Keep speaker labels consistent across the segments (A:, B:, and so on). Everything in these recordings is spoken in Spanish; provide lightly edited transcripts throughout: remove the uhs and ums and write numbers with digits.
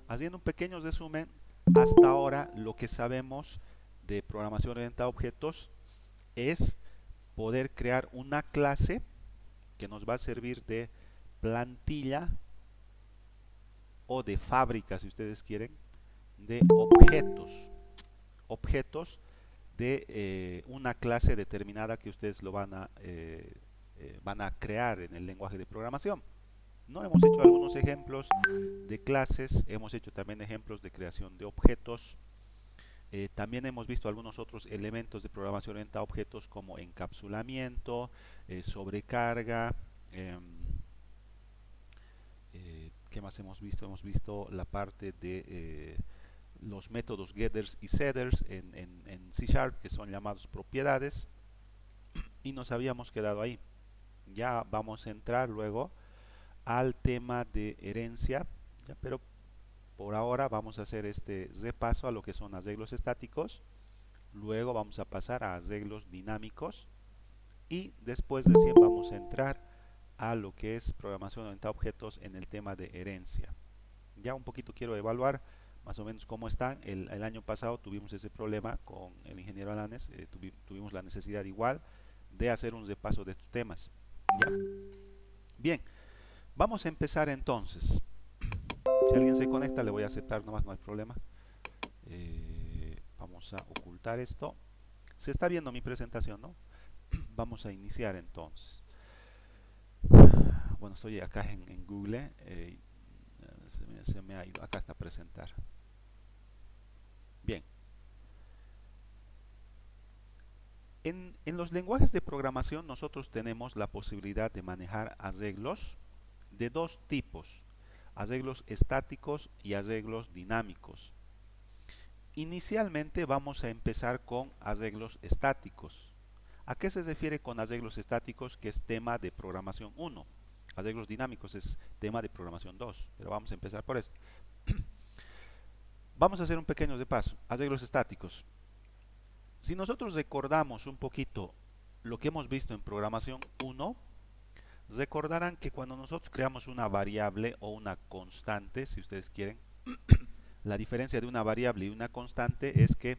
A: Haciendo un pequeño resumen, hasta ahora lo que sabemos de programación orientada a objetos es poder crear una clase que nos va a servir de plantilla o de fábrica, si ustedes quieren, de objetos de una clase determinada que ustedes van a crear en el lenguaje de programación. ¿No? Hemos hecho algunos ejemplos de clases, hemos hecho también ejemplos de creación de objetos. También hemos visto algunos otros elementos de programación orientada a objetos como encapsulamiento, sobrecarga. em, ¿Qué más hemos visto? Hemos visto la parte de los métodos getters y setters en C Sharp, que son llamados propiedades, y nos habíamos quedado ahí. Ya vamos a entrar luego al tema de herencia, ¿ya? Pero por ahora vamos a hacer este repaso a lo que son arreglos estáticos, luego vamos a pasar a arreglos dinámicos y después recién vamos a entrar a lo que es programación orientada a objetos en el tema de herencia. Ya un poquito quiero evaluar más o menos cómo están. El año pasado tuvimos ese problema con el ingeniero Alanes, tuvimos la necesidad igual de hacer un repaso de estos temas. ¿Ya? Bien, vamos a empezar entonces. Si alguien se conecta le voy a aceptar nomás, no hay problema. Vamos a ocultar esto. Se está viendo mi presentación, ¿no? Vamos a iniciar entonces. Bueno, estoy acá en Google. Se me ha ido. Acá está presentar. Bien. En los lenguajes de programación nosotros tenemos la posibilidad de manejar arreglos de dos tipos. Arreglos estáticos y arreglos dinámicos. Inicialmente vamos a empezar con arreglos estáticos. ¿A qué se refiere con arreglos estáticos? Que es tema de programación 1. Arreglos dinámicos es tema de programación 2. Pero vamos a empezar por esto. Vamos a hacer un pequeño repaso. Arreglos estáticos. Si nosotros recordamos un poquito lo que hemos visto en programación 1, recordarán que cuando nosotros creamos una variable o una constante, si ustedes quieren, la diferencia de una variable y una constante es que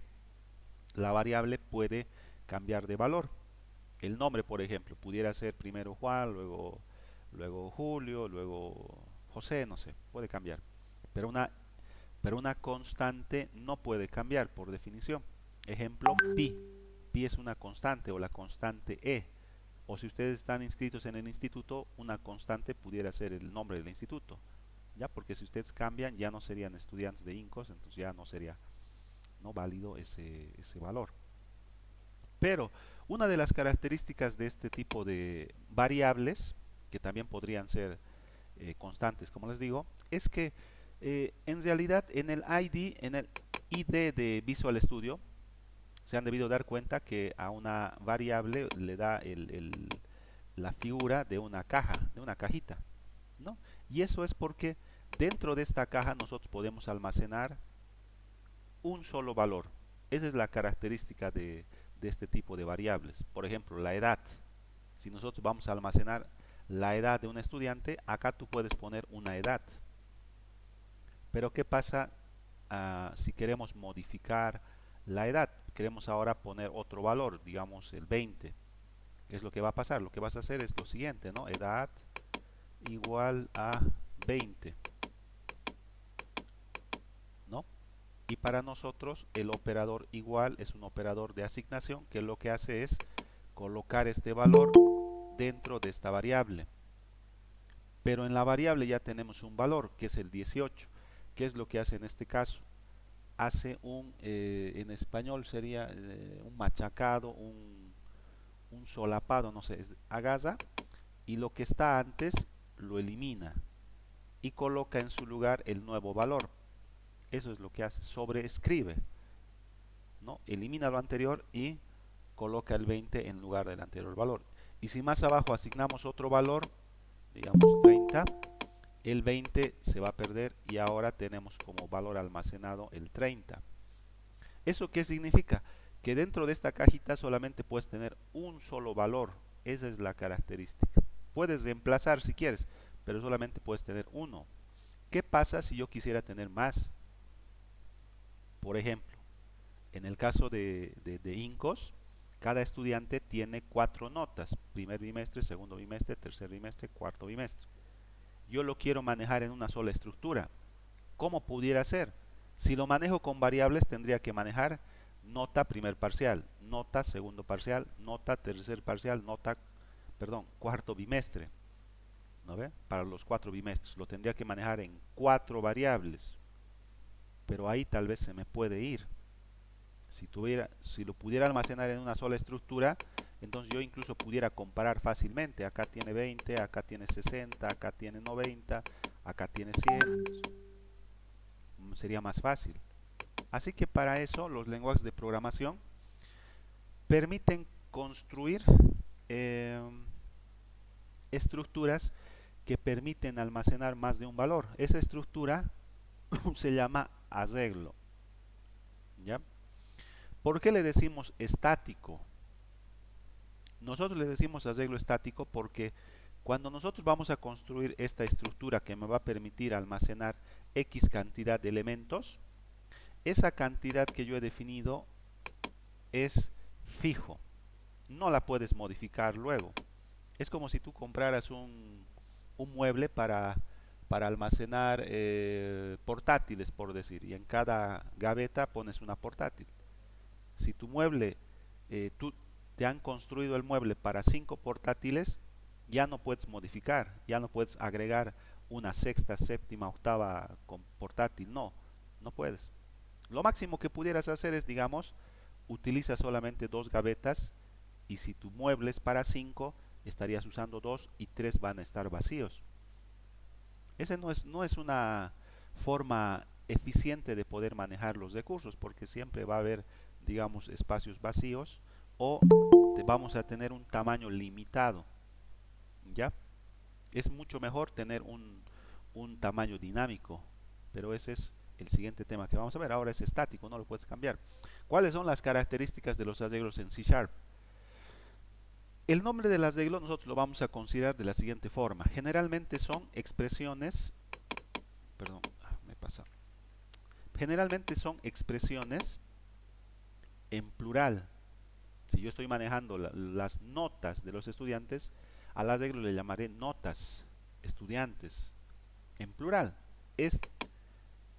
A: la variable puede cambiar de valor. El nombre, por ejemplo, pudiera ser primero Juan, luego Julio, luego José, no sé, puede cambiar. Pero una constante no puede cambiar por definición. Ejemplo, pi. Pi es una constante o la constante e. O si ustedes están inscritos en el instituto, una constante pudiera ser el nombre del instituto. ¿Ya? Porque si ustedes cambian, ya no serían estudiantes de INCOS, entonces ya no sería no válido ese valor. Pero una de las características de este tipo de variables, que también podrían ser constantes, como les digo, es que en realidad en el ID de Visual Studio, se han debido dar cuenta que a una variable le da la figura de una caja, de una cajita, ¿no? Y eso es porque dentro de esta caja nosotros podemos almacenar un solo valor. Esa es la característica de este tipo de variables. Por ejemplo, la edad. Si nosotros vamos a almacenar la edad de un estudiante, acá tú puedes poner una edad. Pero ¿qué pasa si queremos modificar la edad? Queremos ahora poner otro valor, digamos el 20. ¿Qué es lo que va a pasar? Lo que vas a hacer es lo siguiente, ¿no? Edad igual a 20, ¿no? Y para nosotros el operador igual es un operador de asignación que lo que hace es colocar este valor dentro de esta variable. Pero en la variable ya tenemos un valor que es el 18. ¿Qué es lo que hace en este caso? Hace en español sería un machacado, un solapado, no sé, agarra y lo que está antes lo elimina y coloca en su lugar el nuevo valor. Eso es lo que hace, sobreescribe, ¿no? Elimina lo anterior y coloca el 20 en lugar del anterior valor. Y si más abajo asignamos otro valor, digamos 30, el 20 se va a perder y ahora tenemos como valor almacenado el 30. ¿Eso qué significa? Que dentro de esta cajita solamente puedes tener un solo valor. Esa es la característica. Puedes reemplazar si quieres, pero solamente puedes tener uno. ¿Qué pasa si yo quisiera tener más? Por ejemplo, en el caso de INCOS, cada estudiante tiene 4 notas: primer bimestre, segundo bimestre, tercer bimestre, cuarto bimestre. Yo lo quiero manejar en una sola estructura. ¿Cómo pudiera ser? Si lo manejo con variables, tendría que manejar nota primer parcial, nota segundo parcial, nota tercer parcial, nota, perdón, cuarto bimestre. ¿No ve? Para los 4 bimestres lo tendría que manejar en 4 variables, pero ahí tal vez se me puede ir. Si lo pudiera almacenar en una sola estructura, entonces yo incluso pudiera comparar fácilmente. Acá tiene 20, acá tiene 60, acá tiene 90, acá tiene 100. Sería más fácil. Así que para eso los lenguajes de programación permiten construir eh, estructuras que permiten almacenar más de un valor. Esa estructura se llama arreglo. ¿Ya? ¿Por qué le decimos estático? Nosotros le decimos arreglo estático porque cuando nosotros vamos a construir esta estructura que me va a permitir almacenar X cantidad de elementos, esa cantidad que yo he definido es fijo, no la puedes modificar luego. Es como si tú compraras un mueble para almacenar portátiles, por decir, y en cada gaveta pones una portátil. Si tu mueble, tú te han construido el mueble para 5 portátiles, ya no puedes modificar, ya no puedes agregar una sexta, séptima, octava con portátil, no, no puedes. Lo máximo que pudieras hacer es, digamos, utiliza solamente 2 gavetas, y si tu mueble es para 5, estarías usando 2 y 3 van a estar vacíos. Esa no es una forma eficiente de poder manejar los recursos, porque siempre va a haber, digamos, espacios vacíos, o vamos a tener un tamaño limitado. ¿Ya? Es mucho mejor tener un tamaño dinámico, pero ese es el siguiente tema que vamos a ver. Ahora es estático, no lo puedes cambiar. ¿Cuáles son las características de los arreglos en C Sharp? El nombre del arreglo nosotros lo vamos a considerar de la siguiente forma. Generalmente son expresiones, perdón, me pasa. Generalmente son expresiones en plural. Si yo estoy manejando las notas de los estudiantes, al arreglo le llamaré notas estudiantes en plural. Es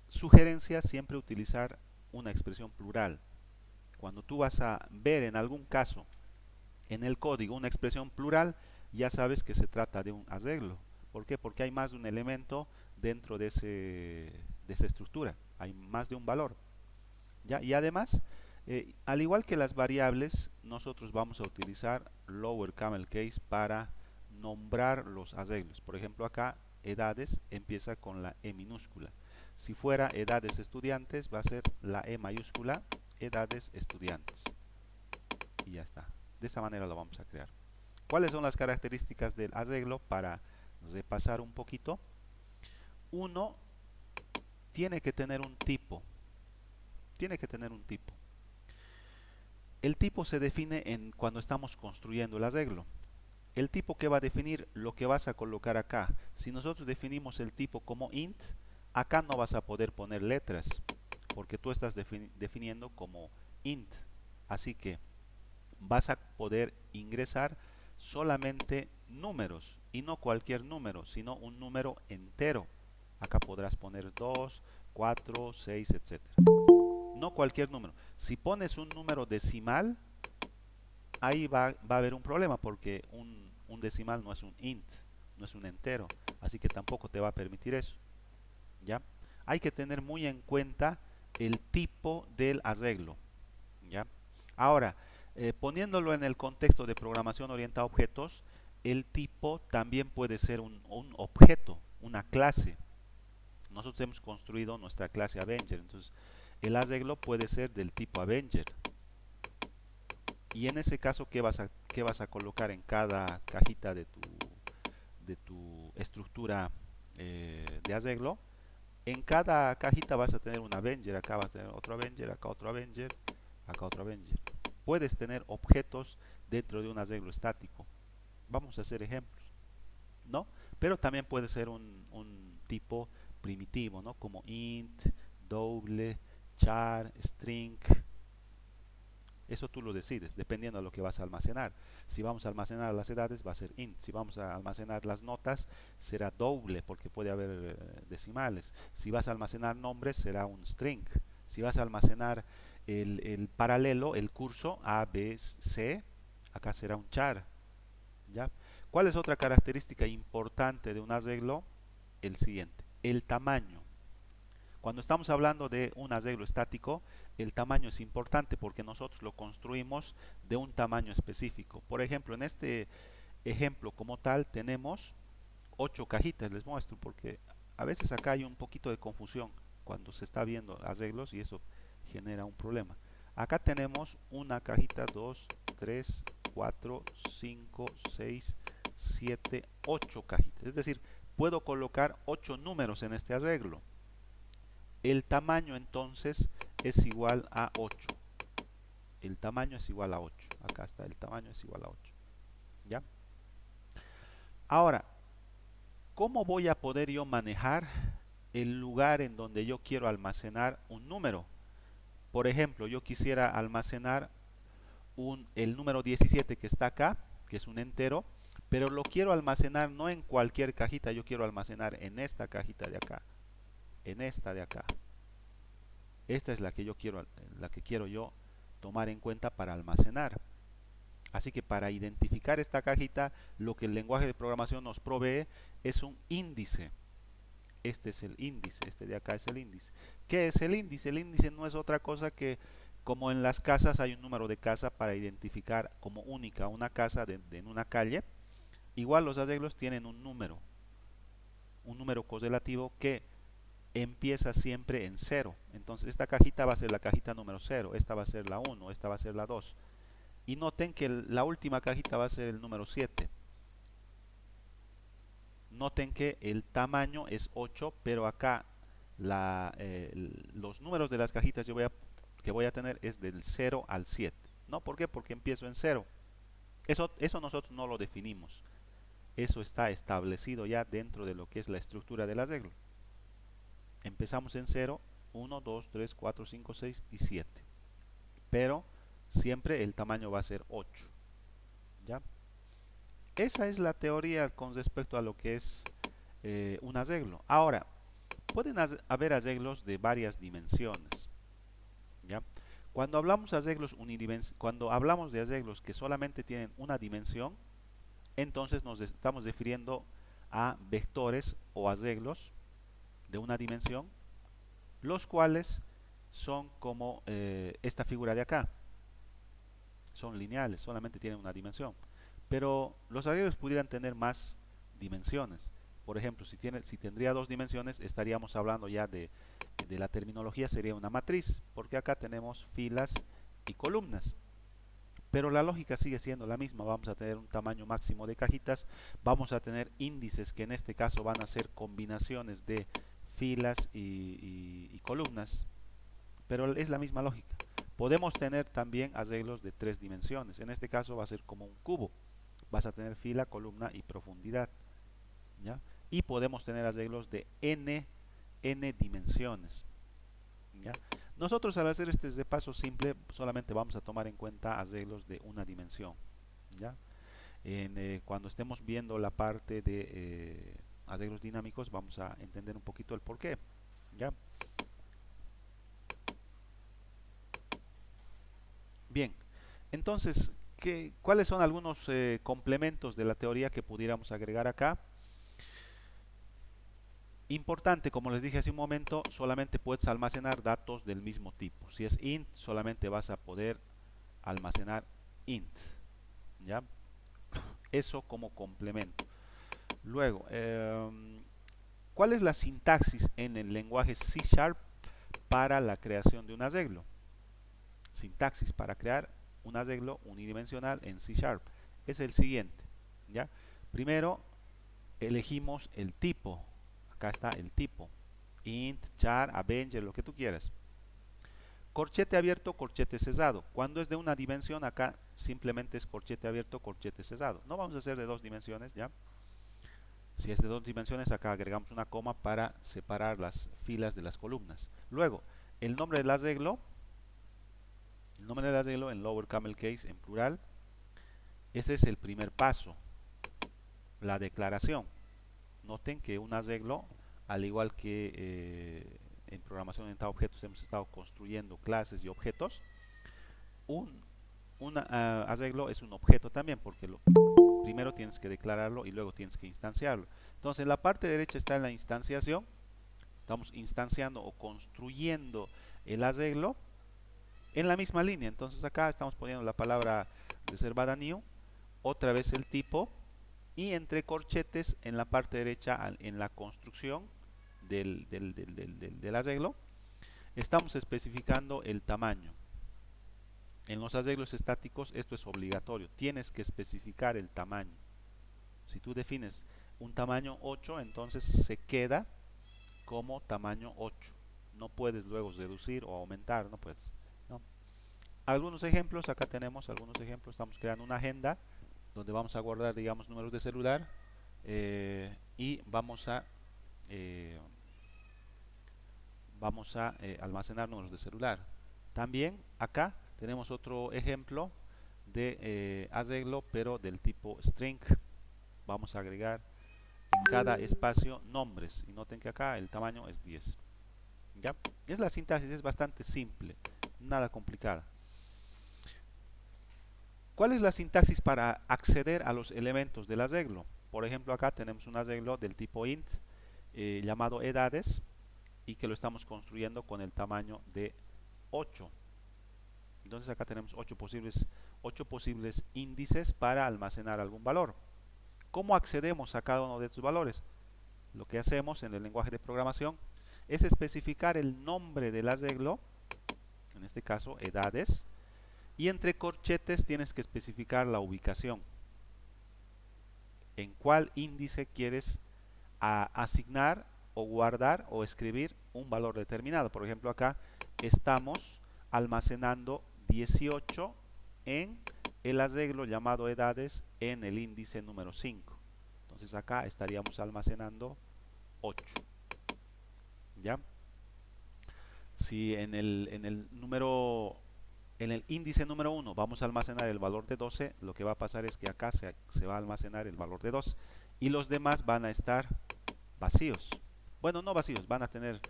A: sugerencia siempre utilizar una expresión plural. Cuando tú vas a ver en algún caso en el código una expresión plural, ya sabes que se trata de un arreglo. ¿Por qué? Porque hay más de un elemento dentro de esa estructura. Hay más de un valor. ¿Ya? Y además, al igual que las variables, nosotros vamos a utilizar lower camel case para nombrar los arreglos. Por ejemplo, acá edades empieza con la E minúscula. Si fuera edades estudiantes, va a ser la E mayúscula, edades estudiantes. Y ya está. De esa manera lo vamos a crear. ¿Cuáles son las características del arreglo? Para repasar un poquito. Uno, tiene que tener un tipo. Tiene que tener un tipo. El tipo se define cuando estamos construyendo el arreglo. El tipo que va a definir lo que vas a colocar acá. Si nosotros definimos el tipo como int, acá no vas a poder poner letras, porque tú estás definiendo como int. Así que vas a poder ingresar solamente números, y no cualquier número, sino un número entero. Acá podrás poner 2, 4, 6, etcétera. No cualquier número. Si pones un número decimal, ahí va a haber un problema, porque un decimal no es un int, no es un entero, así que tampoco te va a permitir eso. ¿Ya? Hay que tener muy en cuenta el tipo del arreglo. ¿Ya? Ahora, poniéndolo en el contexto de programación orientada a objetos, el tipo también puede ser un objeto, una clase. Nosotros hemos construido nuestra clase Avenger, entonces el arreglo puede ser del tipo Avenger. Y en ese caso, ¿qué vas a colocar en cada cajita de tu estructura de arreglo? En cada cajita vas a tener un Avenger, acá vas a tener otro Avenger, acá otro Avenger, acá otro Avenger. Puedes tener objetos dentro de un arreglo estático. Vamos a hacer ejemplos, ¿no? Pero también puede ser un tipo primitivo, ¿no? Como int, doble, char, string. Eso tú lo decides, dependiendo de lo que vas a almacenar. Si vamos a almacenar las edades, va a ser int. Si vamos a almacenar las notas, será doble, porque puede haber decimales. Si vas a almacenar nombres, será un string. Si vas a almacenar el paralelo, el curso A, B, C, acá será un char. ¿Ya? ¿Cuál es otra característica importante de un arreglo? El siguiente, el tamaño. Cuando estamos hablando de un arreglo estático, el tamaño es importante porque nosotros lo construimos de un tamaño específico. Por ejemplo, en este ejemplo como tal tenemos 8 cajitas. Les muestro porque a veces acá hay un poquito de confusión cuando se está viendo arreglos y eso genera un problema. Acá tenemos una cajita, 2, 3, 4, 5, 6, 7, 8 cajitas. Es decir, puedo colocar 8 números en este arreglo. El tamaño entonces es igual a 8. El tamaño es igual a 8. Acá está, el tamaño es igual a 8. ¿Ya? Ahora, ¿cómo voy a poder yo manejar el lugar en donde yo quiero almacenar un número? Por ejemplo, yo quisiera almacenar el número 17 que está acá, que es un entero, pero lo quiero almacenar no en cualquier cajita, yo quiero almacenar en esta cajita de acá, en esta de acá. Esta es la que quiero yo tomar en cuenta para almacenar. Así que para identificar esta cajita, lo que el lenguaje de programación nos provee es un índice. Este es el índice, este de acá es el índice. ¿Qué es el índice? El índice no es otra cosa que, como en las casas hay un número de casa para identificar como única una casa en una calle, igual los arreglos tienen un número correlativo que empieza siempre en 0. Entonces esta cajita va a ser la cajita número 0, esta va a ser la 1, esta va a ser la 2. Y noten que la última cajita va a ser el número 7. Noten que el tamaño es 8, pero acá los números de las cajitas que voy a tener es del 0 al 7. ¿No? ¿Por qué? Porque empiezo en 0. Eso nosotros no lo definimos. Eso está establecido ya dentro de lo que es la estructura del arreglo. Empezamos en 0, 1, 2, 3, 4, 5, 6 y 7. Pero siempre el tamaño va a ser 8. ¿Ya? Esa es la teoría con respecto a lo que es un arreglo. Ahora, pueden haber arreglos de varias dimensiones. ¿Ya? Cuando hablamos de arreglos que solamente tienen una dimensión, entonces nos estamos refiriendo a vectores o arreglos de una dimensión, los cuales son como esta figura de acá. Son lineales, solamente tienen una dimensión. Pero los arreglos pudieran tener más dimensiones. Por ejemplo, si tendría 2 dimensiones, estaríamos hablando ya de la terminología, sería una matriz, porque acá tenemos filas y columnas. Pero la lógica sigue siendo la misma. Vamos a tener un tamaño máximo de cajitas, vamos a tener índices que en este caso van a ser combinaciones de filas y columnas, pero es la misma lógica. Podemos tener también arreglos de 3 dimensiones. En este caso va a ser como un cubo. Vas a tener fila, columna y profundidad. ¿Ya? Y podemos tener arreglos de n dimensiones. ¿Ya? Nosotros al hacer este repaso simple solamente vamos a tomar en cuenta arreglos de una dimensión. ¿Ya? Cuando estemos viendo la parte de arreglos dinámicos vamos a entender un poquito el porqué. ¿Ya? Bien, entonces, ¿cuáles son algunos complementos de la teoría que pudiéramos agregar acá? Importante, como les dije hace un momento, solamente puedes almacenar datos del mismo tipo. Si es int, solamente vas a poder almacenar int. ¿Ya? Eso como complemento. Luego, ¿cuál es la sintaxis en el lenguaje C# para la creación de un arreglo? Sintaxis para crear un arreglo unidimensional en C# es el siguiente. ¿Ya? Primero, elegimos el tipo. Acá está el tipo. Int, char, avenger, lo que tú quieras. Corchete abierto, corchete cerrado. Cuando es de una dimensión, acá simplemente es corchete abierto, corchete cerrado. No vamos a hacer de 2 dimensiones, ¿ya? Si es de 2 dimensiones, acá agregamos una coma para separar las filas de las columnas. Luego, el nombre del arreglo, en lower camel case en plural, ese es el primer paso, la declaración. Noten que un arreglo, al igual que en programación orientada a objetos hemos estado construyendo clases y objetos, un arreglo es un objeto también, porque primero tienes que declararlo y luego tienes que instanciarlo. Entonces en la parte derecha está la instanciación, estamos instanciando o construyendo el arreglo en la misma línea. Entonces acá estamos poniendo la palabra reservada new, otra vez el tipo, y entre corchetes en la parte derecha en la construcción del arreglo estamos especificando el tamaño. En los arreglos estáticos esto es obligatorio, tienes que especificar el tamaño. Si tú defines un tamaño 8, entonces se queda como tamaño 8. No puedes luego reducir o aumentar, no puedes. ¿No? Algunos ejemplos, acá tenemos algunos ejemplos. Estamos creando una agenda donde vamos a guardar, digamos, números de celular y vamos a almacenar números de celular. También acá tenemos otro ejemplo de arreglo, pero del tipo string. Vamos a agregar en cada espacio nombres y noten que acá el tamaño es 10. ¿Ya? Es la sintaxis, es bastante simple, nada complicada. ¿Cuál es la sintaxis para acceder a los elementos del arreglo? Por ejemplo, acá tenemos un arreglo del tipo int llamado edades y que lo estamos construyendo con el tamaño de 8. Entonces acá tenemos 8 posibles índices para almacenar algún valor. ¿Cómo accedemos a cada uno de estos valores? Lo que hacemos en el lenguaje de programación es especificar el nombre del arreglo, en este caso edades, y entre corchetes tienes que especificar la ubicación. En cuál índice quieres asignar o guardar o escribir un valor determinado. Por ejemplo, acá estamos almacenando 18 en el arreglo llamado edades en el índice número 5. Entonces acá estaríamos almacenando 8. ¿Ya? Si en el índice número 1 vamos a almacenar el valor de 12, lo que va a pasar es que acá se va a almacenar el valor de 2 y los demás van a estar vacíos. Bueno, no vacíos, van a tener...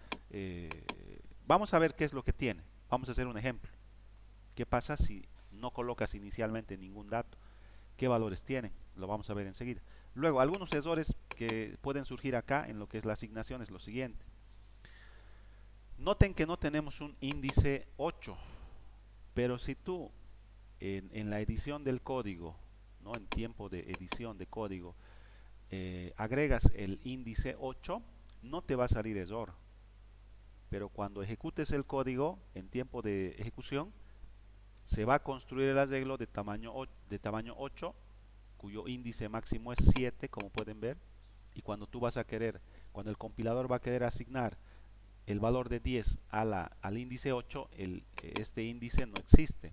A: vamos a ver qué es lo que tiene. Vamos a hacer un ejemplo. ¿Qué pasa si no colocas inicialmente ningún dato? ¿Qué valores tienen? Lo vamos a ver enseguida. Luego, algunos errores que pueden surgir acá en lo que es la asignación es lo siguiente. Noten que no tenemos un índice 8, pero si tú en la edición del código, ¿no? En tiempo de edición de código, agregas el índice 8, no te va a salir error. Pero cuando ejecutes el código en tiempo de ejecución, se va a construir el arreglo de tamaño 8, cuyo índice máximo es 7, como pueden ver. Y cuando cuando el compilador va a querer asignar el valor de 10 al índice 8, este índice no existe.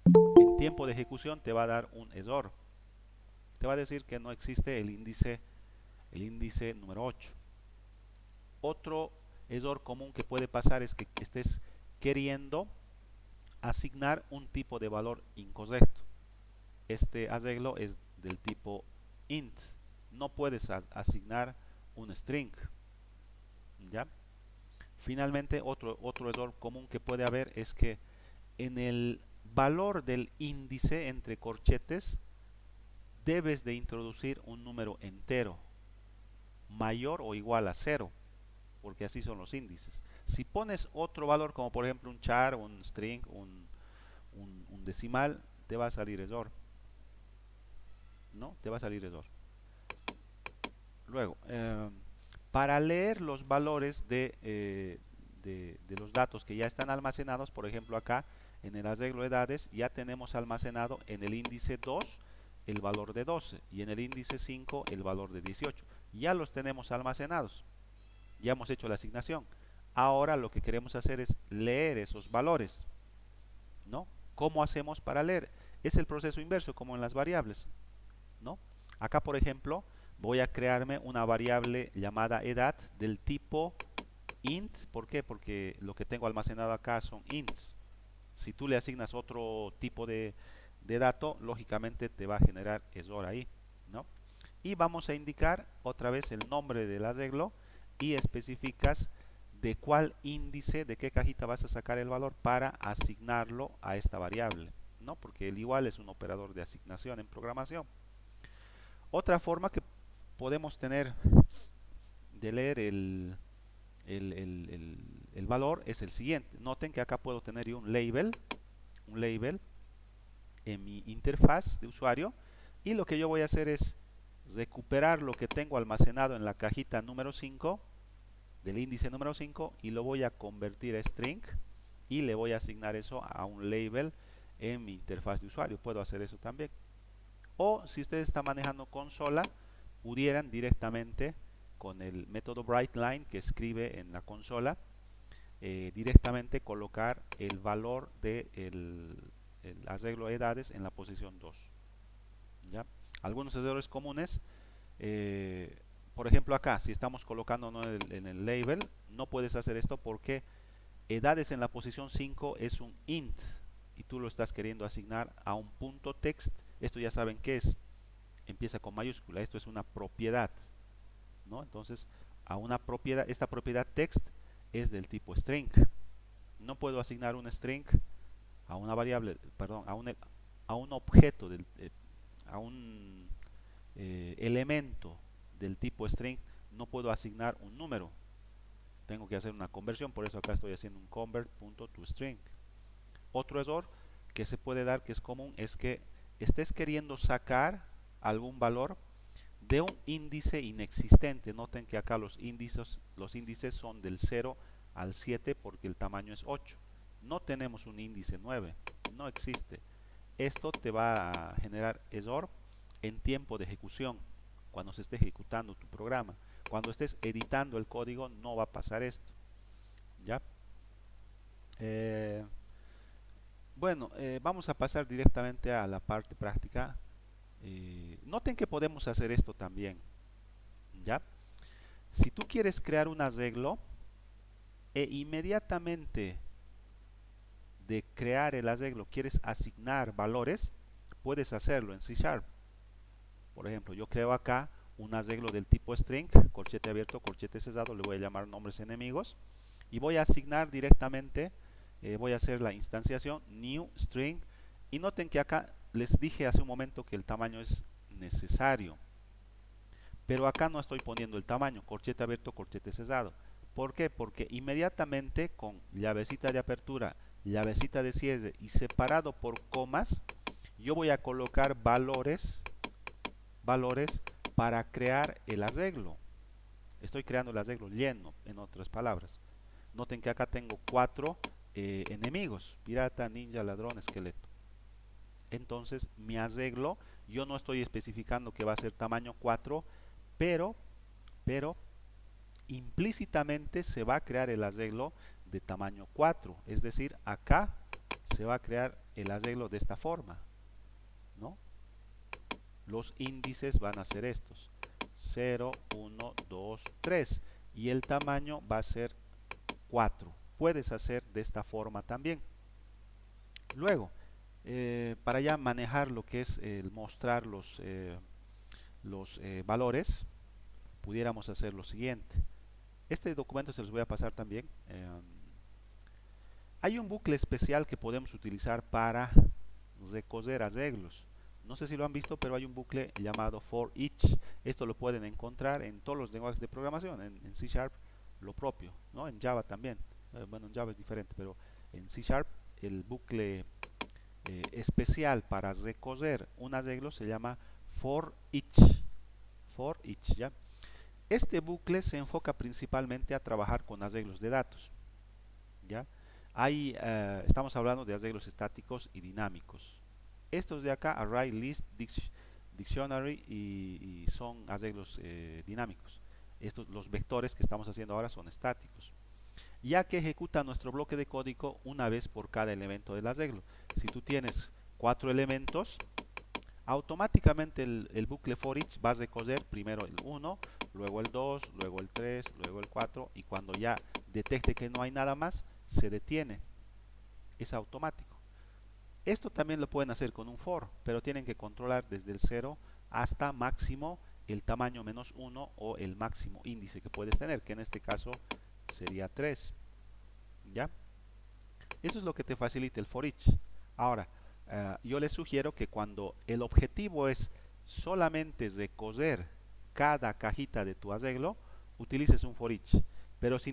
A: En tiempo de ejecución te va a dar un error. Te va a decir que no existe el índice número 8. Otro error común que puede pasar es que estés queriendo asignar un tipo de valor incorrecto. Este arreglo es del tipo int. No puedes asignar un string. ¿Ya? Finalmente, otro error común que puede haber es que en el valor del índice entre corchetes debes de introducir un número entero mayor o igual a 0, porque así son los índices. Si pones otro valor, como por ejemplo un char, un string, un decimal, te va a salir error. ¿No? Te va a salir error. Luego, para leer los valores de los datos que ya están almacenados, por ejemplo acá en el arreglo de edades ya tenemos almacenado en el índice 2 el valor de 12 y en el índice 5 el valor de 18. Ya los tenemos almacenados, ya hemos hecho la asignación. Ahora lo que queremos hacer es leer esos valores, ¿no? ¿Cómo hacemos para leer? Es el proceso inverso, como en las variables, ¿no? Acá, por ejemplo, voy a crearme una variable llamada edad del tipo int. ¿Por qué? Porque lo que tengo almacenado acá son ints. Si tú le asignas otro tipo de dato, lógicamente te va a generar error ahí, ¿no? Y vamos a indicar otra vez el nombre del arreglo y especificas de cuál índice, de qué cajita vas a sacar el valor para asignarlo a esta variable, ¿no? Porque el igual es un operador de asignación en programación. Otra forma que podemos tener de leer el valor es el siguiente. Noten que acá puedo tener yo un label en mi interfaz de usuario, y lo que yo voy a hacer es recuperar lo que tengo almacenado en la cajita número 5 del índice número 5 y lo voy a convertir a string y le voy a asignar eso a un label en mi interfaz de usuario. Puedo hacer eso también. O si ustedes están manejando consola, pudieran directamente con el método WriteLine que escribe en la consola, directamente colocar el valor del el arreglo de edades en la posición 2. ¿Ya? Algunos errores comunes, por ejemplo acá, si estamos colocando en el label, no puedes hacer esto porque edades en la posición 5 es un int y tú lo estás queriendo asignar a un punto text. Esto ya saben qué es, empieza con mayúscula, esto es una propiedad, ¿no? Entonces a una propiedad, esta propiedad text es del tipo string. No puedo asignar un string a una variable, perdón, a un objeto, a un elemento del tipo string. No puedo asignar un número, tengo que hacer una conversión, por eso acá estoy haciendo un convert.toString. Otro error que se puede dar, que es común, es que estés queriendo sacar algún valor de un índice inexistente. Noten que acá los índices son del 0 al 7 porque el tamaño es 8. No tenemos un índice 9, no existe. Esto te va a generar error en tiempo de ejecución, cuando se esté ejecutando tu programa. Cuando estés editando el código no va a pasar esto. ¿Ya? Bueno, vamos a pasar directamente a la parte práctica. Noten que podemos hacer esto también. ¿Ya? Si tú quieres crear un arreglo e inmediatamente de crear el arreglo quieres asignar valores, puedes hacerlo en C#. Por ejemplo, yo creo acá un arreglo del tipo string, corchete abierto, corchete cerrado, le voy a llamar nombres enemigos y voy a asignar directamente, voy a hacer la instanciación new string, y noten que acá les dije hace un momento que el tamaño es necesario, pero acá no estoy poniendo el tamaño, corchete abierto, corchete cerrado. ¿Por qué? Porque inmediatamente con llavecita de apertura, llavecita de cierre y separado por comas, yo voy a colocar valores para crear el arreglo. Estoy creando el arreglo lleno, en otras palabras. Noten que acá tengo 4 enemigos: pirata, ninja, ladrón, esqueleto. Entonces mi arreglo, yo no estoy especificando que va a ser tamaño 4, pero implícitamente se va a crear el arreglo de tamaño 4. Es decir, acá se va a crear el arreglo de esta forma, ¿no? Los índices van a ser estos: 0, 1, 2, 3, y el tamaño va a ser 4. Puedes hacer de esta forma también. Luego, para ya manejar lo que es el mostrar los valores, pudiéramos hacer lo siguiente. Este documento se los voy a pasar también. Hay un bucle especial que podemos utilizar para recoger arreglos. No sé si lo han visto, pero hay un bucle llamado for each. Esto lo pueden encontrar en todos los lenguajes de programación, en C# lo propio, ¿no? En Java también. Bueno, en Java es diferente, pero en C# el bucle especial para recoger un arreglo se llama for each. For each, ¿ya? Este bucle se enfoca principalmente a trabajar con arreglos de datos, ¿ya? Estamos hablando de arreglos estáticos y dinámicos. Estos de acá, array, list, dictionary, y son arreglos dinámicos. Los vectores que estamos haciendo ahora son estáticos, ya que ejecuta nuestro bloque de código una vez por cada elemento del arreglo. Si tú tienes 4 elementos, automáticamente el bucle for each va a recoger primero el 1, luego el 2, luego el 3, luego el 4 y cuando ya detecte que no hay nada más, se detiene. Es automático. Esto también lo pueden hacer con un for, pero tienen que controlar desde el 0 hasta máximo el tamaño menos 1 o el máximo índice que puedes tener, que en este caso sería 3. ¿Ya? Eso es lo que te facilita el for each. Ahora, yo les sugiero que cuando el objetivo es solamente recoger cada cajita de tu arreglo, utilices un for each. Pero si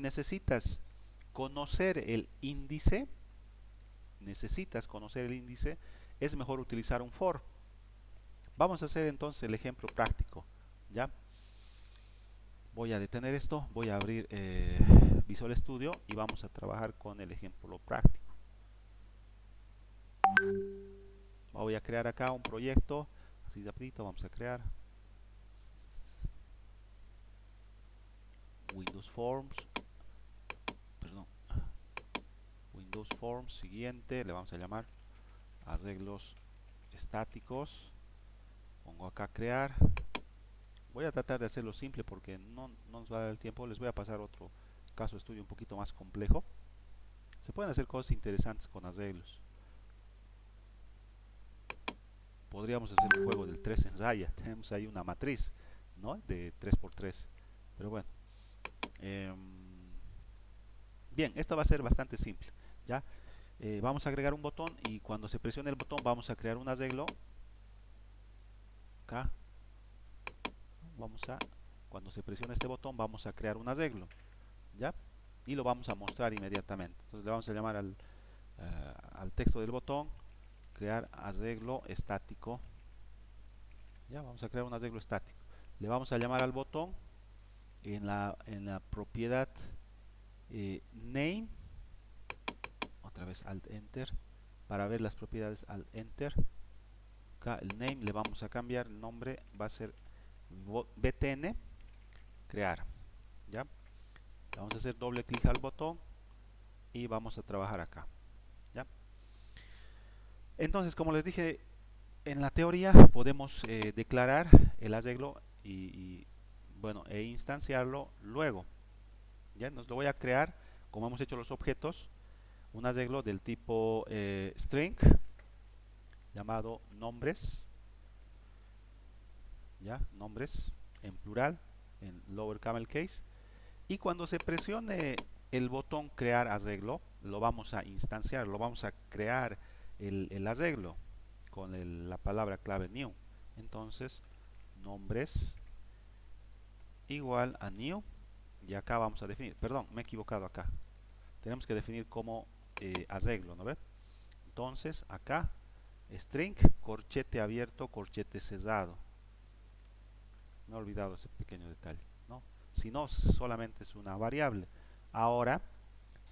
A: conocer el índice, necesitas conocer el índice, es mejor utilizar un for. Vamos a hacer entonces el ejemplo práctico. ¿Ya? Voy a detener esto, voy a abrir Visual Studio y vamos a trabajar con el ejemplo práctico. Voy a crear acá un proyecto, así rapidito vamos a crear Windows Forms, perdón, Windows Forms, siguiente, le vamos a llamar arreglos estáticos, pongo acá crear, voy a tratar de hacerlo simple porque no nos va a dar el tiempo, les voy a pasar otro caso de estudio un poquito más complejo. Se pueden hacer cosas interesantes con arreglos. Podríamos hacer un juego del 3 en raya, tenemos ahí una matriz, ¿no? De 3x3, pero bueno. Bien, esto va a ser bastante simple, ¿ya? Vamos a agregar un botón y cuando se presione el botón vamos a crear un arreglo. Acá, cuando se presione este botón vamos a crear un arreglo, ¿ya? Y lo vamos a mostrar inmediatamente. Entonces le vamos a llamar al texto del botón, crear arreglo estático. Ya, vamos a crear un arreglo estático. Le vamos a llamar al botón en la propiedad name, otra vez alt enter, para ver las propiedades alt enter. Acá el name le vamos a cambiar, el nombre va a ser btn crear. ¿Ya? Vamos a hacer doble clic al botón y vamos a trabajar acá. ¿Ya? Entonces, como les dije, en la teoría podemos declarar el arreglo bueno, e instanciarlo luego. ¿Ya? Nos lo voy a crear, como hemos hecho los objetos, un arreglo del tipo string llamado nombres. ¿Ya? Nombres en plural, en lower camel case. Y cuando se presione el botón crear arreglo, lo vamos a instanciar, lo vamos a crear el arreglo con la palabra clave new. Entonces, nombres igual a new. Y acá vamos a definir, perdón, me he equivocado acá. Tenemos que definir como arreglo, ¿no ve? Entonces, acá, string, corchete abierto, corchete cerrado. Me he olvidado ese pequeño detalle, ¿no? Si no, solamente es una variable. Ahora,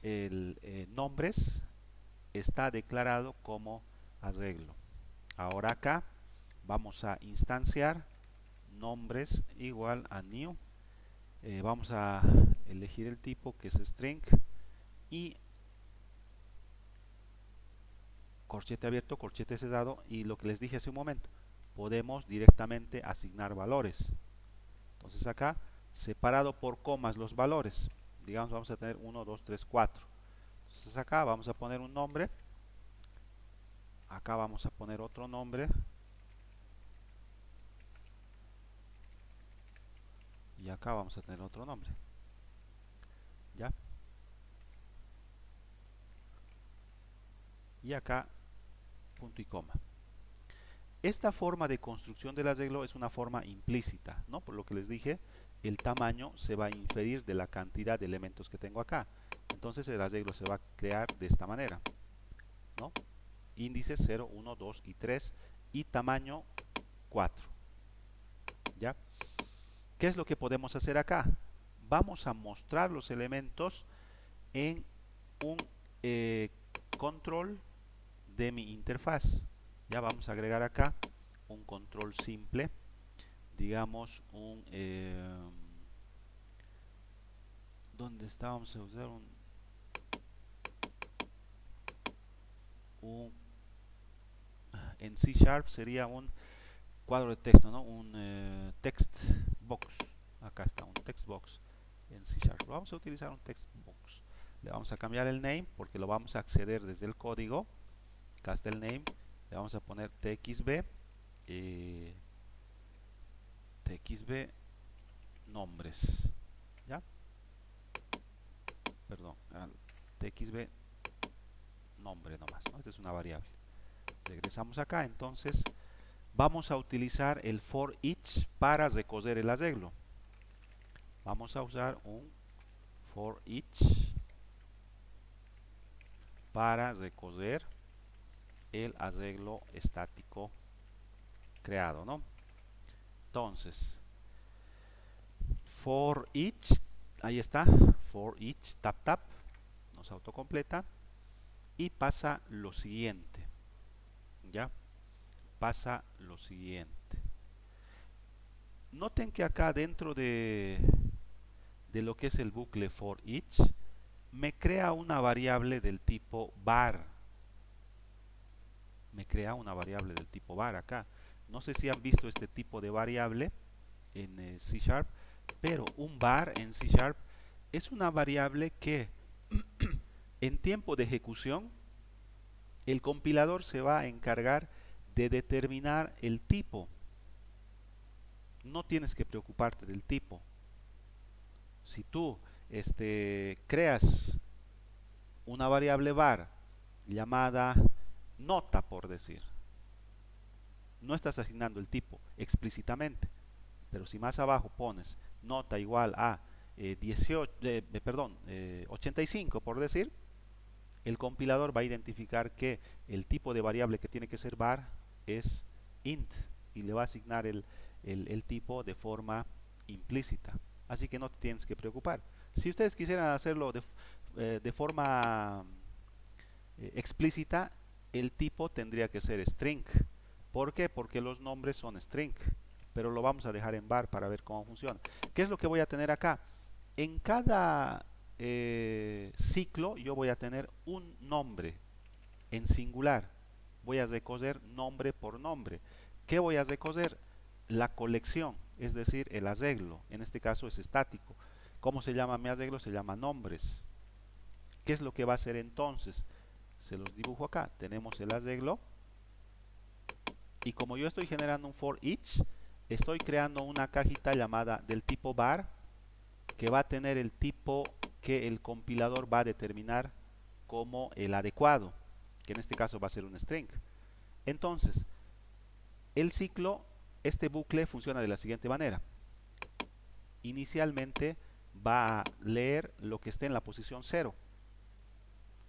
A: el nombres está declarado como arreglo. Ahora acá vamos a instanciar nombres igual a new. Vamos a elegir el tipo que es string y corchete abierto, corchete cerrado, y lo que les dije hace un momento, podemos directamente asignar valores. Entonces acá, separado por comas los valores, digamos vamos a tener 1, 2, 3, 4. Entonces acá vamos a poner un nombre, acá vamos a poner otro nombre, y acá vamos a tener otro nombre. ¿Ya? Y acá punto y coma. Esta forma de construcción del arreglo es una forma implícita, ¿no? Por lo que les dije, el tamaño se va a inferir de la cantidad de elementos que tengo acá. Entonces el arreglo se va a crear de esta manera, ¿no? Índices 0, 1, 2 y 3 y tamaño 4. ¿Ya? ¿Qué es lo que podemos hacer acá? Vamos a mostrar los elementos en un control de mi interfaz. Ya vamos a agregar acá un control simple, digamos ¿dónde está? Vamos a usar en C# sería un cuadro de texto, ¿no? Un text box. Acá está un text box en C Sharp. Vamos a utilizar un text box. Le vamos a cambiar el name porque lo vamos a acceder desde el código. Acá está el name. Le vamos a poner txb. txb nombres. ¿Ya? Perdón. txb nombre nomás, ¿no? Esta es una variable. Regresamos acá. Entonces vamos a utilizar el for each para recoger el arreglo. Vamos a usar un for each para recoger el arreglo estático creado, ¿no? Entonces, for each, ahí está, for each, tap tap, nos autocompleta y pasa lo siguiente, ¿ya? Pasa lo siguiente. Noten que acá dentro de lo que es el bucle for each, me crea una variable del tipo var. Me crea una variable del tipo var acá. No sé si han visto este tipo de variable en C Sharp, pero un var en C Sharp es una variable que en tiempo de ejecución el compilador se va a encargar de determinar el tipo. No tienes que preocuparte del tipo. Si tú creas una variable var llamada nota, por decir, no estás asignando el tipo explícitamente, pero si más abajo pones nota igual a 85, por decir, el compilador va a identificar que el tipo de variable que tiene que ser var es int y le va a asignar el tipo de forma implícita. Así que no te tienes que preocupar. Si ustedes quisieran hacerlo de forma explícita, el tipo tendría que ser string. ¿Por qué? Porque los nombres son string. Pero lo vamos a dejar en var para ver cómo funciona. ¿Qué es lo que voy a tener acá? En cada ciclo yo voy a tener un nombre en singular. Voy a recoger nombre por nombre. ¿Qué voy a recoger? La colección, es decir, el arreglo. En este caso es estático. ¿Cómo se llama mi arreglo? Se llama nombres. ¿Qué es lo que va a hacer entonces? Se los dibujo acá. Tenemos el arreglo. Y como yo estoy generando un for each, estoy creando una cajita llamada del tipo var, que va a tener el tipo que el compilador va a determinar como el adecuado, que en este caso va a ser un string. Entonces, el ciclo, este bucle funciona de la siguiente manera. Inicialmente va a leer lo que esté en la posición 0.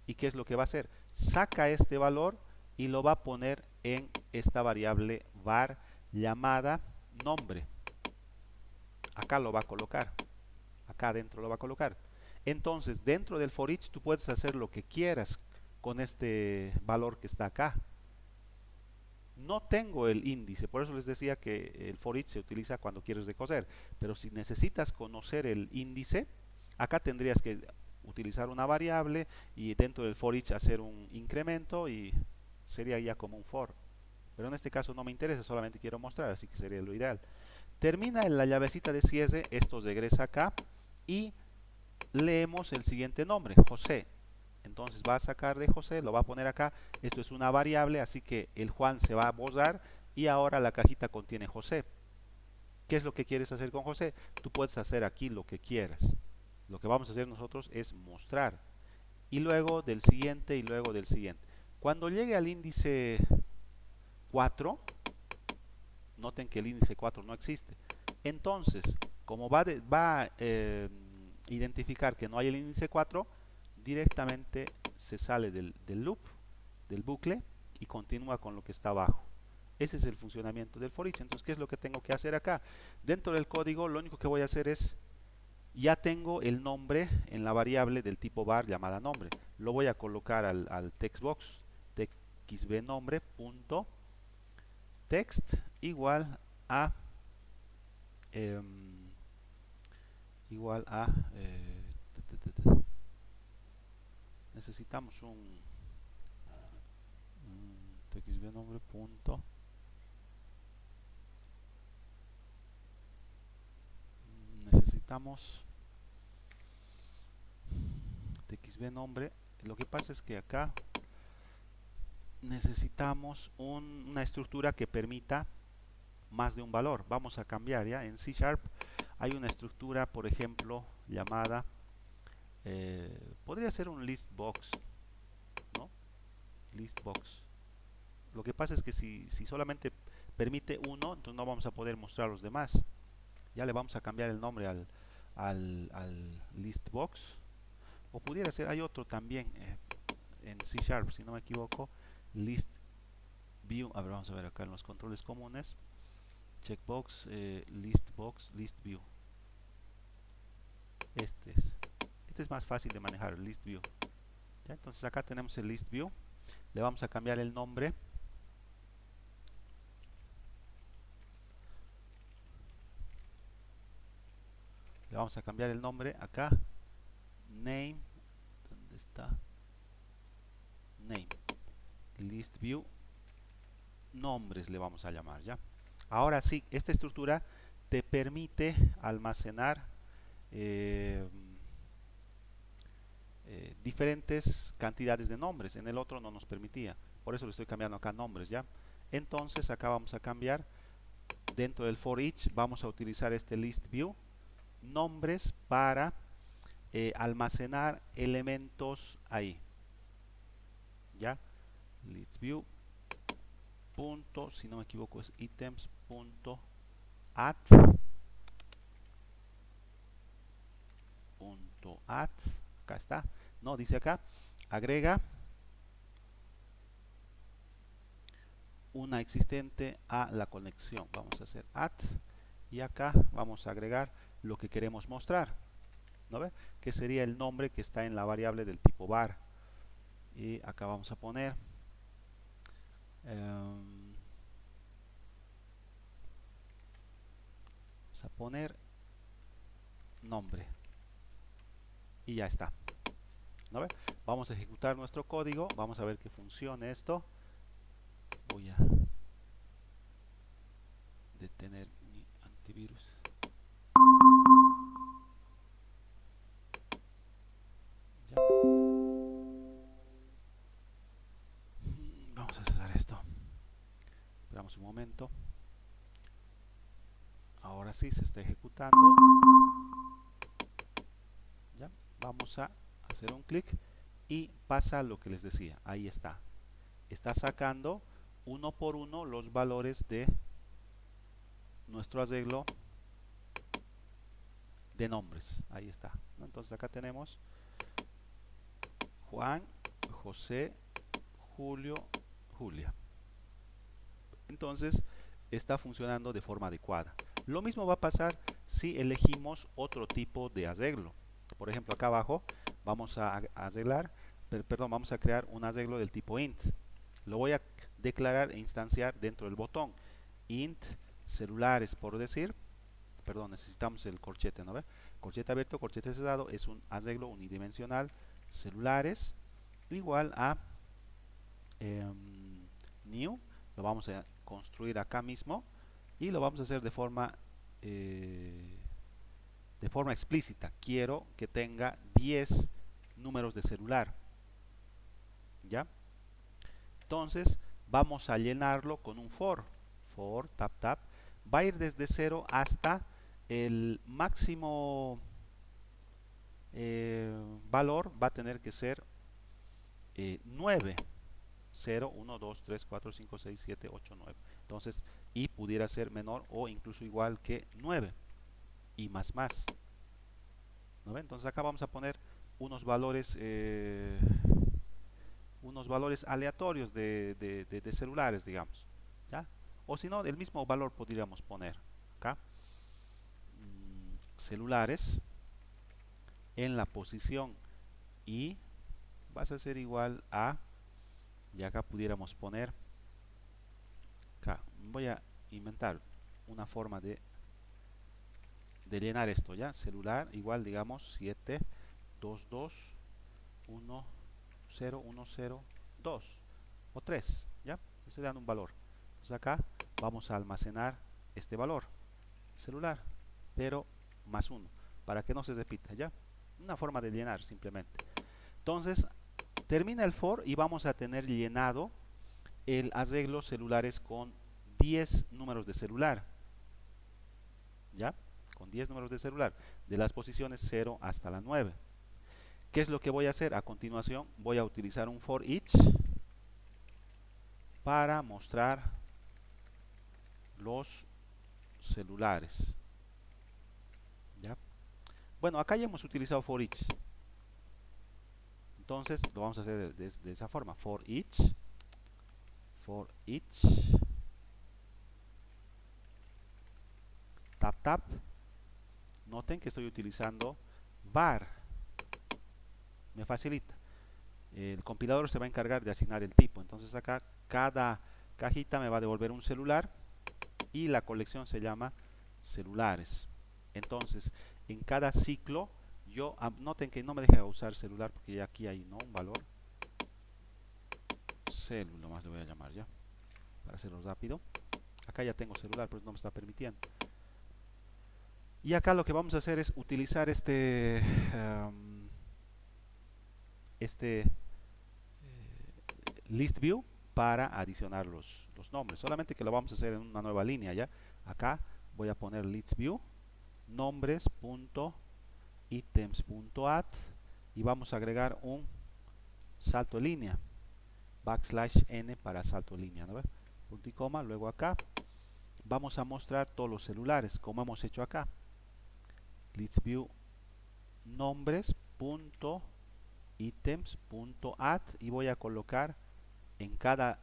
A: ¿Y qué es lo que va a hacer? Saca este valor y lo va a poner en esta variable var llamada nombre. Acá lo va a colocar. Acá adentro lo va a colocar. Entonces, dentro del for each tú puedes hacer lo que quieras con este valor que está acá. No tengo el índice, por eso les decía que el for each se utiliza cuando quieres recoger. Pero si necesitas conocer el índice, acá tendrías que utilizar una variable y dentro del for each hacer un incremento y sería ya como un for. Pero en este caso no me interesa, solamente quiero mostrar, así que sería lo ideal. Termina en la llavecita de cierre, esto regresa acá y leemos el siguiente nombre, José. Entonces va a sacar de José, lo va a poner acá. Esto es una variable, así que el Juan se va a borrar y ahora la cajita contiene José. ¿Qué es lo que quieres hacer con José? Tú puedes hacer aquí lo que quieras. Lo que vamos a hacer nosotros es mostrar. Y luego del siguiente y luego del siguiente. Cuando llegue al índice 4, noten que el índice 4 no existe. Entonces, como va a identificar que no hay el índice 4, directamente se sale del loop, del bucle, y continúa con lo que está abajo. Ese es el funcionamiento del for each. Entonces, ¿qué es lo que tengo que hacer acá? Dentro del código, lo único que voy a hacer es, ya tengo el nombre en la variable del tipo var llamada nombre. Lo voy a colocar al text box, txbnombre.text igual a igual a necesitamos un txbnombre punto estamos. TXB nombre. Lo que pasa es que acá necesitamos una estructura que permita más de un valor. Vamos a cambiar ya. En C# hay una estructura, por ejemplo, llamada podría ser un list box, ¿no? List box. Lo que pasa es que si solamente permite uno, entonces no vamos a poder mostrar los demás. Ya le vamos a cambiar el nombre al list box. O pudiera ser, hay otro también en C#, si no me equivoco, list view. A ver, vamos a ver acá en los controles comunes. Checkbox, list box, list view. Este es más fácil de manejar, list view. ¿Ya? Entonces acá tenemos el list view. Le vamos a cambiar el nombre. Le vamos a cambiar el nombre acá. Name. ¿Dónde está? Name. List view. Nombres le vamos a llamar, ¿ya? Ahora sí, esta estructura te permite almacenar diferentes cantidades de nombres. En el otro no nos permitía. Por eso le estoy cambiando acá nombres, ¿ya? Entonces acá vamos a cambiar. Dentro del for each vamos a utilizar este list view. Nombres para almacenar elementos ahí. ¿Ya? List view. Punto, si no me equivoco es items punto add punto add. Acá está. No, dice acá. Agrega una existente a la conexión. Vamos a hacer add y acá vamos a agregar lo que queremos mostrar, ¿no ve? Que sería el nombre que está en la variable del tipo var. Y acá vamos a poner nombre y ya está, ¿no ve? Vamos a ejecutar nuestro código, vamos a ver que funcione esto. Voy a detener mi antivirus. Ya. Vamos a cesar esto. Esperamos un momento. Ahora sí se está ejecutando. ¿Ya? Vamos a hacer un clic y pasa lo que les decía. Ahí está. Está sacando uno por uno los valores de nuestro arreglo de nombres. Ahí está, ¿no? Entonces acá tenemos Juan, José, Julio, Julia. Entonces está funcionando de forma adecuada. Lo mismo va a pasar si elegimos otro tipo de arreglo. Por ejemplo, acá abajo vamos a arreglar, vamos a crear un arreglo del tipo int. Lo voy a declarar e instanciar dentro del botón int celulares, por decir. Perdón, necesitamos el corchete, ¿no ve? Corchete abierto, corchete cerrado, es un arreglo unidimensional. Celulares igual a new. Lo vamos a construir acá mismo y lo vamos a hacer de forma explícita. Quiero que tenga 10 números de celular, ¿ya? Entonces vamos a llenarlo con un for tap tap. Va a ir desde 0 hasta el máximo valor, va a tener que ser 9. 0, 1, 2, 3, 4, 5, 6, 7, 8, 9. Entonces, y pudiera ser menor o incluso igual que 9 y más. ¿No ven? Entonces acá vamos a poner unos valores aleatorios de celulares, digamos, ¿ya? O si no, el mismo valor podríamos poner acá. Celulares en la posición y vas a ser igual a, y acá pudiéramos poner acá, voy a inventar una forma de llenar esto, ya, celular igual, digamos, 7 2 2 1 0 1 0 2 o 3, ya, estoy dando un valor. Entonces acá vamos a almacenar este valor celular, pero más 1. para que no se repita, ¿ya? Una forma de llenar simplemente. Entonces, termina el for y vamos a tener llenado el arreglo celulares con 10 números de celular, ¿ya? Con 10 números de celular, de las posiciones 0 hasta la 9. ¿Qué es lo que voy a hacer? A continuación voy a utilizar un for each para mostrar los celulares, ¿ya? Bueno, acá ya hemos utilizado for each, entonces lo vamos a hacer de esa forma. For each tap. Noten que estoy utilizando var, me facilita. El compilador se va a encargar de asignar el tipo. Entonces acá cada cajita me va a devolver un celular y la colección se llama celulares. Entonces en cada ciclo yo, noten que no me deja usar celular porque ya aquí hay, ¿no?, un valor celu, lo más le voy a llamar ya para hacerlo rápido. Acá ya tengo celular, pero no me está permitiendo. Y acá lo que vamos a hacer es utilizar este list view para adicionar los nombres, solamente que lo vamos a hacer en una nueva línea, ya. Acá voy a poner list view nombres.items.add y vamos a agregar un salto de línea, \n para salto de línea, ¿no? Punto y coma. Luego acá vamos a mostrar todos los celulares como hemos hecho acá. List view nombres.items.add y voy a colocar en cada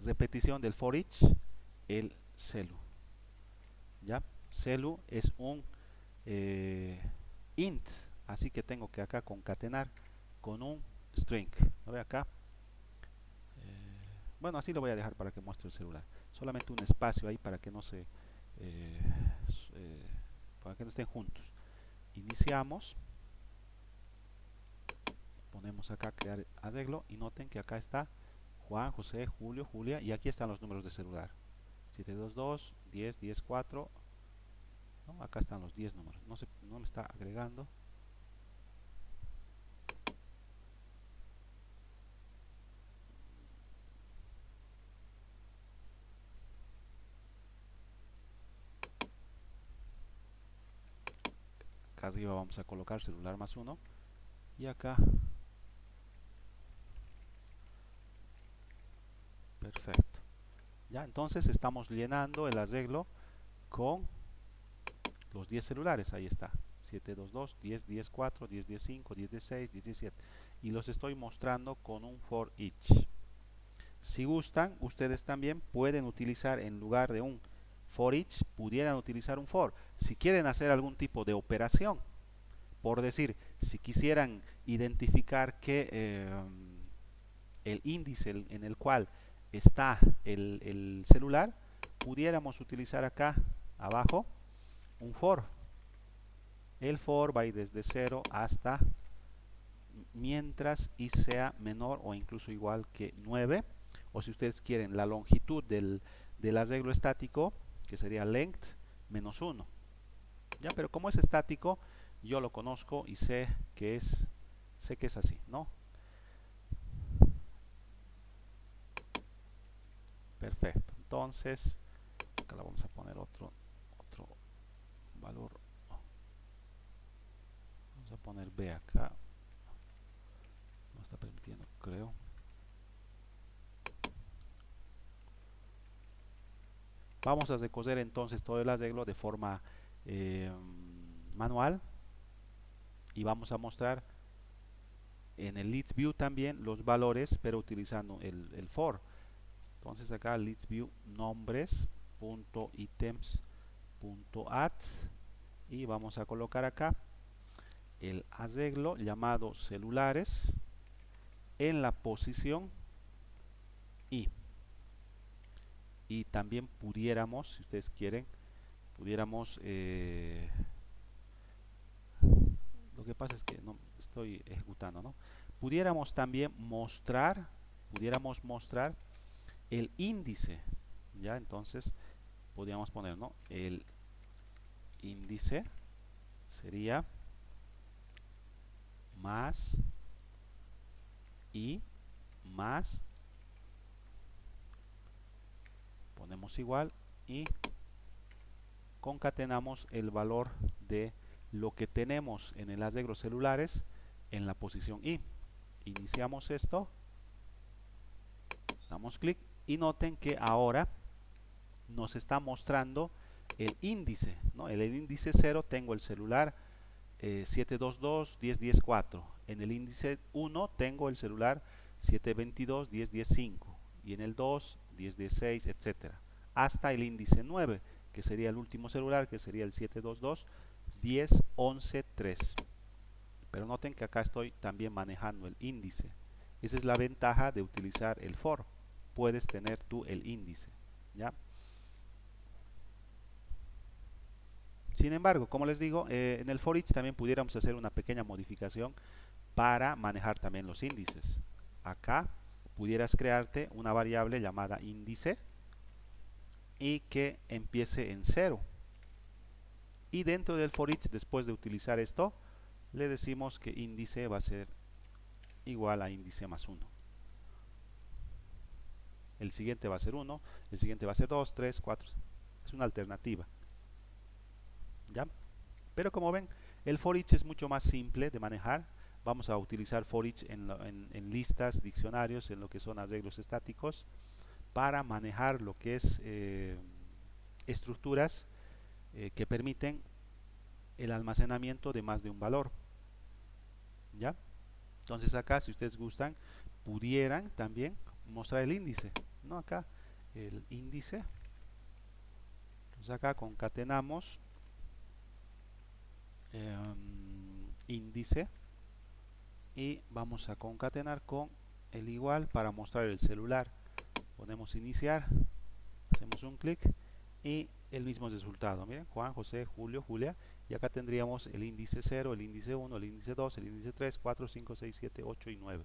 A: repetición del for each el celu, ya. Celu es un int, así que tengo que acá concatenar con un string, ¿lo ve acá? Bueno, así lo voy a dejar para que muestre el celular, solamente un espacio ahí para que no se para que no estén juntos. Iniciamos, ponemos acá crear arreglo y noten que acá está Juan, José, Julio, Julia y aquí están los números de celular 722, 10, 10, 4, ¿no? Acá están los 10 números, no me está agregando. Acá arriba vamos a colocar celular más 1 y acá perfecto, ya. Entonces estamos llenando el arreglo con los 10 celulares, ahí está 722, 10, 10, 4, 10, 10, 5, 10, 10, 6, 10, 17 y los estoy mostrando con un for each. Si gustan, ustedes también pueden utilizar, en lugar de un for each, pudieran utilizar un for. Si quieren hacer algún tipo de operación, por decir, si quisieran identificar que el índice en el cual está el celular, pudiéramos utilizar acá abajo un for. El for va a ir desde 0 hasta mientras y sea menor o incluso igual que 9, o si ustedes quieren la longitud del arreglo estático, que sería length menos 1, ya. Pero como es estático, yo lo conozco y sé que es así, ¿no? Perfecto. Entonces acá le vamos a poner otro valor, vamos a poner b acá, no está permitiendo, creo. Vamos a recoger entonces todo el arreglo de forma manual y vamos a mostrar en el list view también los valores, pero utilizando el for. Entonces acá list view nombres.items.add y vamos a colocar acá el arreglo llamado celulares en la posición y también pudiéramos, si ustedes quieren, pudiéramos lo que pasa es que no estoy ejecutando, ¿no? Pudiéramos también mostrar el índice, ya. Entonces podríamos poner, ¿no? El índice sería más y más, ponemos igual y concatenamos el valor de lo que tenemos en el haz de celulares en la posición i. Iniciamos esto, damos clic y noten que ahora nos está mostrando el índice, ¿no? El índice 0 tengo el celular 722.10.10.4. En el índice 1 tengo el celular 722.10.10.5 y en el 2 10.10.6, etcétera, hasta el índice 9, que sería el último celular, que sería el 722.10.11.3. Pero noten que acá estoy también manejando el índice. Esa es la ventaja de utilizar el for. Puedes tener tú el índice, ¿ya? Sin embargo, como les digo, en el for each también pudiéramos hacer una pequeña modificación para manejar también los índices. Acá pudieras crearte una variable llamada índice y que empiece en 0. Y dentro del for each, después de utilizar esto, le decimos que índice va a ser igual a índice más 1. El siguiente va a ser 1, el siguiente va a ser 2, 3, 4. Es una alternativa, ¿ya? Pero como ven, el for each es mucho más simple de manejar. Vamos a utilizar for each en listas, diccionarios, en lo que son arreglos estáticos, para manejar lo que es estructuras que permiten el almacenamiento de más de un valor, ¿ya? Entonces acá, si ustedes gustan, pudieran también mostrar el índice, ¿no? Acá el índice. Entonces acá concatenamos índice y vamos a concatenar con el igual para mostrar el celular. Ponemos iniciar, hacemos un clic y el mismo resultado. Miren, Juan, José, Julio, Julia. Y acá tendríamos el índice 0, el índice 1, el índice 2, el índice 3, 4, 5, 6, 7, 8 y 9.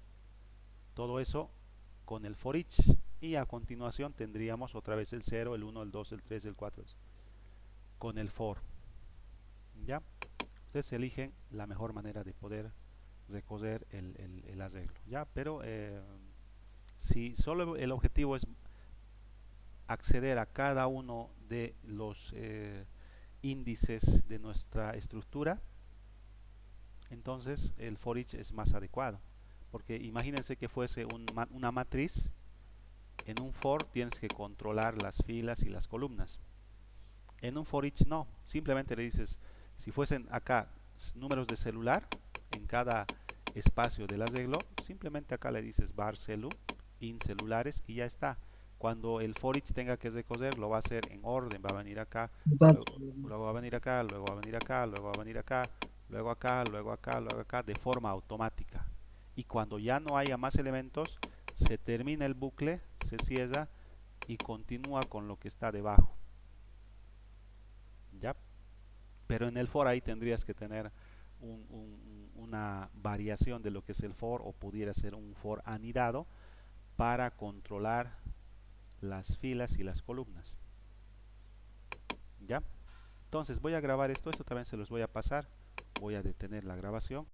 A: Todo eso con el for each. Y a continuación tendríamos otra vez el 0, el 1, el 2, el 3, el 4. Con el for. ¿Ya? Ustedes eligen la mejor manera de poder recoger el arreglo, ¿ya? Pero si solo el objetivo es acceder a cada uno de los índices de nuestra estructura, entonces el for each es más adecuado, porque imagínense que fuese una matriz. En un for tienes que controlar las filas y las columnas. En un for each no, simplemente le dices, si fuesen acá números de celular en cada espacio del arreglo, simplemente acá le dices var celu in celulares y ya está. Cuando el for each tenga que recoger, lo va a hacer en orden, va a venir acá, luego va a venir acá, luego va a venir acá, luego va a venir acá, luego acá, luego acá, luego acá, de forma automática. Y cuando ya no haya más elementos, se termina el bucle, se cierra y continúa con lo que está debajo, ¿ya? Pero en el for ahí tendrías que tener una variación de lo que es el for, o pudiera ser un for anidado para controlar las filas y las columnas, ¿ya? Entonces voy a grabar esto también se los voy a pasar, voy a detener la grabación.